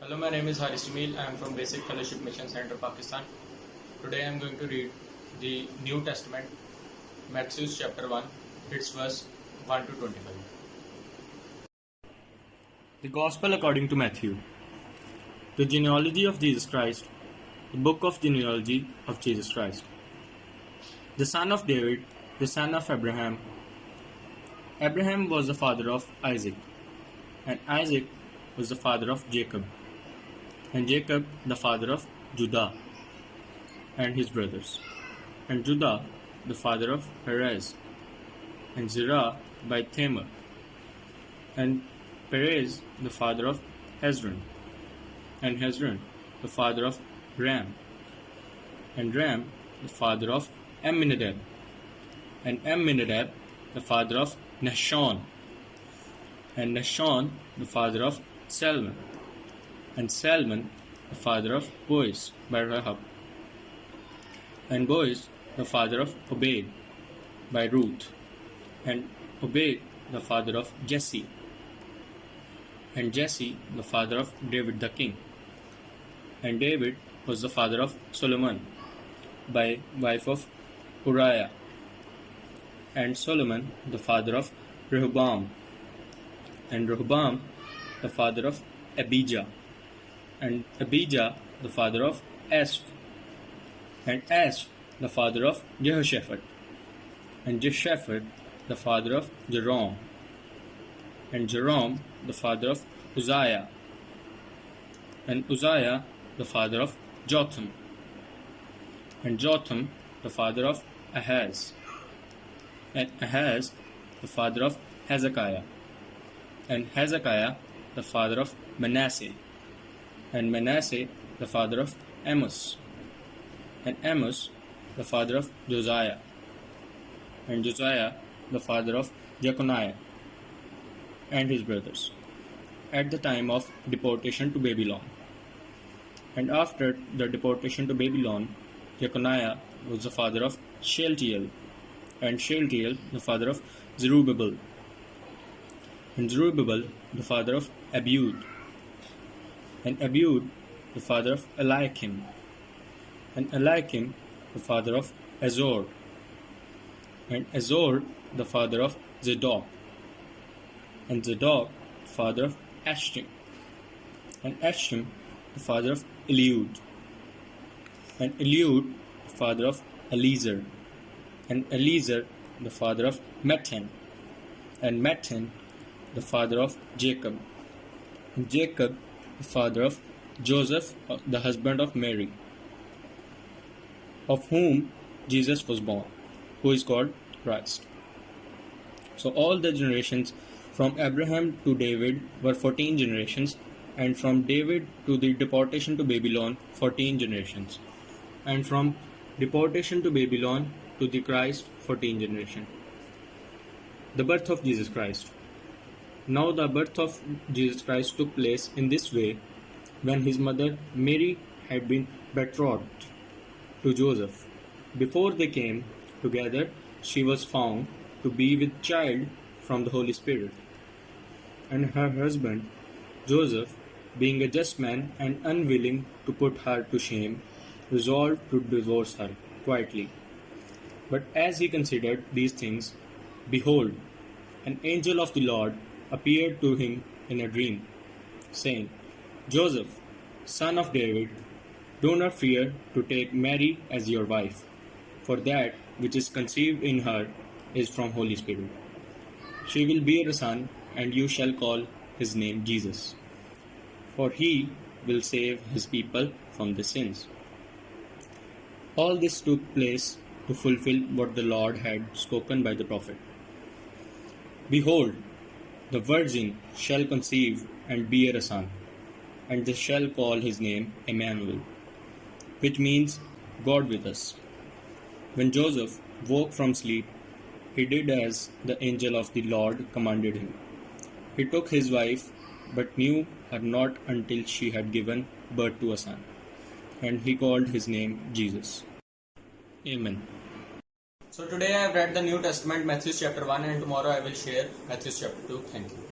Hello, my name is Haris Jamil. I am from Basic Fellowship Mission Center, Pakistan. Today I am going to read the New Testament, Matthew chapter 1, its verse 1 to 25. The Gospel according to Matthew. The genealogy of Jesus Christ, the book of genealogy of Jesus Christ. The son of David, the son of Abraham. Abraham was the father of Isaac, and Isaac was the father of Jacob, and Jacob the father of Judah and his brothers, and Judah the father of Perez, and Zerah by Tamar, and Perez the father of Hezron, and Hezron the father of Ram, and Ram the father of Amminadab, and Amminadab the father of Nahshon, and Nahshon the father of Salmon, and Salmon the father of Boaz by Rahab, and Boaz the father of Obed by Ruth, and Obed the father of Jesse, and Jesse the father of David the king, and David was the father of Solomon by wife of Uriah, and Solomon the father of Rehoboam, and Rehoboam the father of Abijah, and Abijah the father of Asaph, and Asaph the father of Jehoshaphat, and Jehoshaphat the father of Joram, and Joram the father of Uzziah, and Uzziah the father of Jotham, and Jotham the father of Ahaz, and Ahaz the father of Hezekiah, and Hezekiah the father of Manasseh, and Manasseh the father of Amos, and Amos the father of Josiah, and Josiah the father of Jeconiah and his brothers, at the time of deportation to Babylon. And after the deportation to Babylon, Jeconiah was the father of Shealtiel, and Shealtiel the father of Zerubbabel, and Zerubbabel the father of Abiud, and Abiud the father of Eliakim, and Eliakim the father of Azor, and Azor the father of Zadok, and Zadok the father of Ashtim, and Ashtim the father of Eliud, and Eliud the father of Eliezer, and Eliezer the father of Matthan, and Matthan the father of Jacob, and Jacob the father of Joseph, the husband of Mary, of whom Jesus was born, who is called Christ. So all the generations from Abraham to David were 14 generations, and from David to the deportation to Babylon 14 generations, and from deportation to Babylon to the Christ 14 generations. The birth of Jesus Christ. Now the birth of Jesus Christ took place in this way: when his mother Mary had been betrothed to Joseph. Before they came together, she was found to be with child from the Holy Spirit. And her husband Joseph, being a just man and unwilling to put her to shame, resolved to divorce her quietly. But as he considered these things, behold, an angel of the Lord appeared to him in a dream, saying, Joseph, son of David, do not fear to take Mary as your wife, for that which is conceived in her is from Holy Spirit. She will bear a son, and you shall call his name Jesus, for he will save his people from their sins. All this took place to fulfill what the Lord had spoken by the prophet. Behold, the virgin shall conceive and bear a son, and they shall call his name Emmanuel, which means God with us. When Joseph woke from sleep, he did as the angel of the Lord commanded him. He took his wife, but knew her not until she had given birth to a son, and he called his name Jesus. Amen. So today I have read the New Testament, Matthew chapter 1, and tomorrow I will share Matthew chapter 2. Thank you.